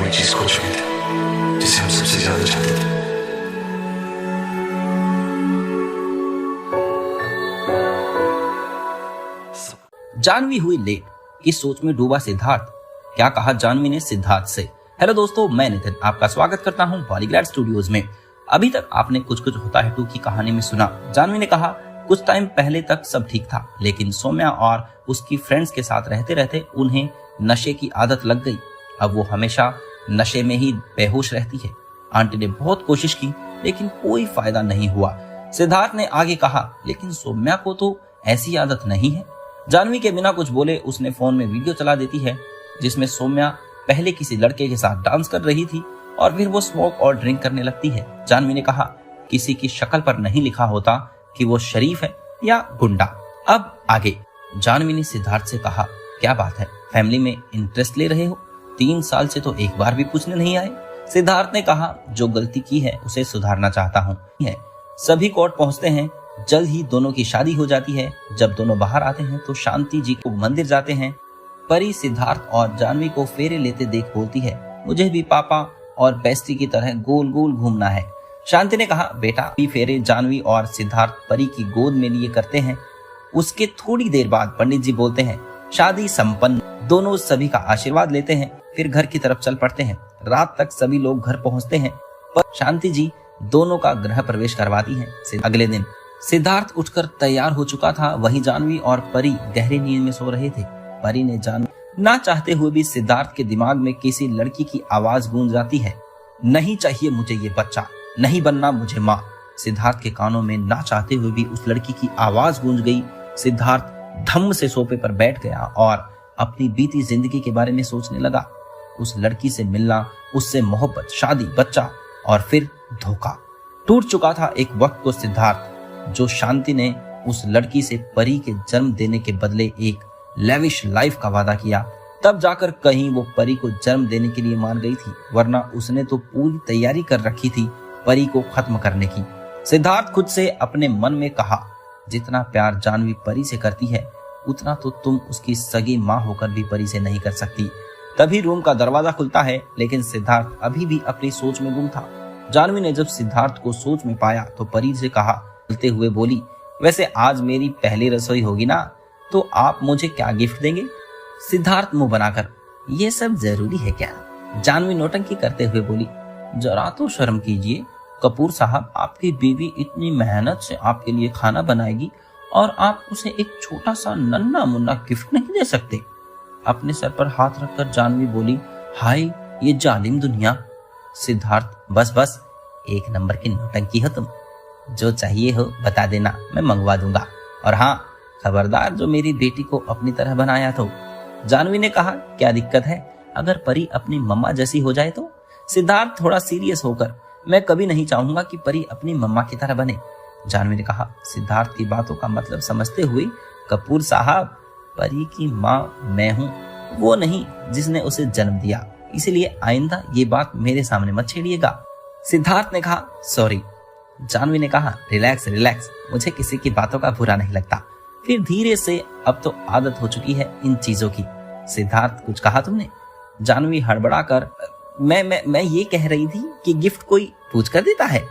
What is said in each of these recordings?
कोई चीज खो चुके थे जिसे हम सबसे ज्यादा चाहते थे। जानवी हुई लेट, इस सोच में डूबा सिद्धार्थ। क्या कहा जानवी ने सिद्धार्थ से। हेलो दोस्तों, मैं नितिन आपका स्वागत करता हूं बॉलीग्लैड स्टूडियोज में। अभी तक आपने कुछ कुछ होता है 2 की कहानी में सुना। जानवी ने कहा कुछ टाइम पहले तक सब ठीक था, लेकिन सौम्या और उसकी फ्रेंड्स के साथ रहते रहते उन्हें नशे की आदत लग गई। अब वो हमेशा नशे में ही बेहोश रहती है। आंटी ने बहुत कोशिश की लेकिन कोई फायदा नहीं हुआ। सिद्धार्थ ने आगे कहा लेकिन सौम्या को तो ऐसी आदत नहीं है। जानवी के बिना कुछ बोले उसने फोन में वीडियो चला देती है जिसमें सौम्या पहले किसी लड़के के साथ डांस कर रही थी और फिर वो स्मोक और ड्रिंक करने लगती है। जानवी ने कहा किसी की शक्ल पर नहीं लिखा होता कि वो शरीफ है या गुंडा। अब आगे जानवी ने सिद्धार्थ से कहा क्या बात है, फैमिली में इंटरेस्ट ले रहे हो? 3 साल से तो एक बार भी पूछने नहीं आए। सिद्धार्थ ने कहा जो गलती की है उसे सुधारना चाहता हूँ। सभी कोर्ट पहुंचते हैं, जल्द ही दोनों की शादी हो जाती है। जब दोनों बाहर आते हैं तो शांति जी को मंदिर जाते हैं। परी सिद्धार्थ और जानवी को फेरे लेते देख बोलती है मुझे भी पापा और बेस्टी की तरह गोल गोल घूमना है। शांति ने कहा बेटा भी फेरे जानवी और सिद्धार्थ परी की गोद में लिए करते हैं। उसके थोड़ी देर बाद पंडित जी बोलते हैं शादी संपन्न। दोनों सभी का आशीर्वाद लेते हैं, फिर घर की तरफ चल पड़ते हैं। रात तक सभी लोग घर पहुंचते हैं पर शांति जी दोनों का गृह प्रवेश करवाती है। अगले दिन सिद्धार्थ उठकर तैयार हो चुका था, वहीं जानवी और परी गहरी नींद में सो रहे थे। परी ने ना चाहते हुए भी सिद्धार्थ के दिमाग में किसी लड़की की आवाज गूंज जाती है नहीं चाहिए मुझे ये बच्चा, नहीं बनना मुझे माँ। सिद्धार्थ के कानों में ना चाहते हुए भी उस लड़की की आवाज गूंज गई। सिद्धार्थ धम्म से सोफे पर बैठ गया और अपनी बीती जिंदगी के बारे में सोचने लगा। उस लड़की से मिलना, उससे मोहब्बत, शादी, बच्चा और फिर धोखा। टूट चुका था एक वक्त को सिद्धार्थ। जो शांति ने उस लड़की से परी के जन्म देने के बदले एक लेविश लाइफ का वादा किया, तब जाकर कहीं वो परी को जन्म देने के लिए मान गई थी, वरना उसने तो पूरी तैयारी कर रखी थी परी को खत्म करने की। सिद्धार्थ खुद से अपने मन में कहा जितना प्यार जानवी परी से करती है उतना तो तुम उसकी सगी माँ होकर भी परी से नहीं कर सकती। तभी रूम का दरवाजा खुलता है लेकिन सिद्धार्थ अभी भी अपनी सोच में गुम था। जानवी ने जब सिद्धार्थ को सोच में पाया तो परी से कहा बोलते हुए बोली वैसे आज मेरी पहली रसोई होगी ना, तो आप मुझे क्या गिफ्ट देंगे? सिद्धार्थ मुंह बनाकर ये सब जरूरी है क्या? जानवी नौटंकी करते हुए बोली जरा तो शर्म कीजिए कपूर साहब, आपकी बीवी इतनी मेहनत से आपके लिए खाना बनाएगी और आप उसे एक छोटा सा नन्हा मुन्ना गिफ्ट नहीं दे सकते? अपने सर पर हाथ रखकर जानवी बोली हाय ये जालिम दुनिया। सिद्धार्थ बस 1 नंबर की नौटंकी हो तुम, जो चाहिए हो बता देना मैं मंगवा दूंगा, और हाँ खबरदार जो मेरी बेटी को अपनी तरह बनाया तो। जानवी ने कहा क्या दिक्कत है अगर परी अपनी मम्मा जैसी हो जाए तो? सिद्धार्थ थोड़ा सीरियस होकर मैं कभी नहीं चाहूंगा कि परी अपनी मम्मा की तरह बने। जानवी ने कहा सिद्धार्थ की बातों का मतलब समझते हुए कपूर साहब परी की माँ मैं हूँ, वो नहीं जिसने उसे जन्म दिया, इसलिए आइंदा ये बात मेरे सामने मत छेड़िएगा। सिद्धार्थ ने कहा सॉरी। जानवी ने कहा रिलैक्स, मुझे किसी की बातों का बुरा नहीं लगता। फिर धीरे से अब तो आदत हो चुकी है इन चीजों की। सिद्धार्थ कुछ कहा तुमने? जानवी हड़बड़ाकर मैं ये कह रही थी कि गिफ्ट कोई पूछ कर देता है,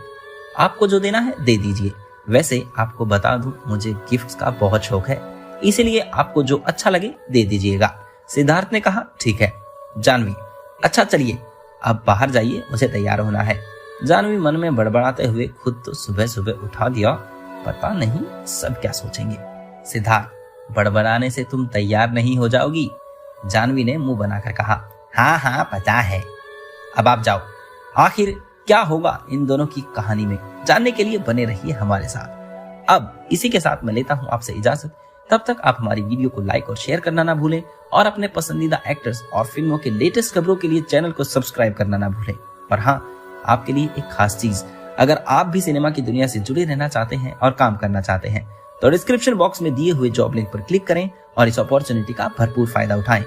आपको जो देना है दे दीजिए। वैसे आपको बता दूं मुझे गिफ्ट्स का बहुत शौक है, इसीलिए आपको जो अच्छा लगे दे दीजिएगा। सिद्धार्थ ने कहा ठीक है। जानवी अच्छा चलिए अब बाहर जाइए, मुझे तैयार होना है। जानवी मन में बड़बड़ाते हुए खुद तो सुबह सुबह उठा दिया, पता नहीं सब क्या सोचेंगे। सिद्धार्थ बड़बड़ाने से तुम तैयार नहीं हो जाओगी? जानवी ने मुंह बनाकर कहा हाँ पता है, अब आप जाओ। आखिर क्या होगा इन दोनों की कहानी में जानने के लिए बने रहिए हमारे साथ। अब इसी के साथ मैं लेता हूँ आपसे इजाजत। तब तक आप हमारी वीडियो को लाइक और शेयर करना ना भूलें और अपने पसंदीदा एक्टर्स और फिल्मों के लेटेस्ट खबरों के लिए चैनल को सब्सक्राइब करना ना भूलें। और हाँ, आपके लिए एक खास चीज, अगर आप भी सिनेमा की दुनिया से जुड़े रहना चाहते हैं और काम करना चाहते हैं तो डिस्क्रिप्शन बॉक्स में दिए हुए जॉब लिंक पर क्लिक करें और इस अपॉर्चुनिटी का भरपूर फायदा उठाएं।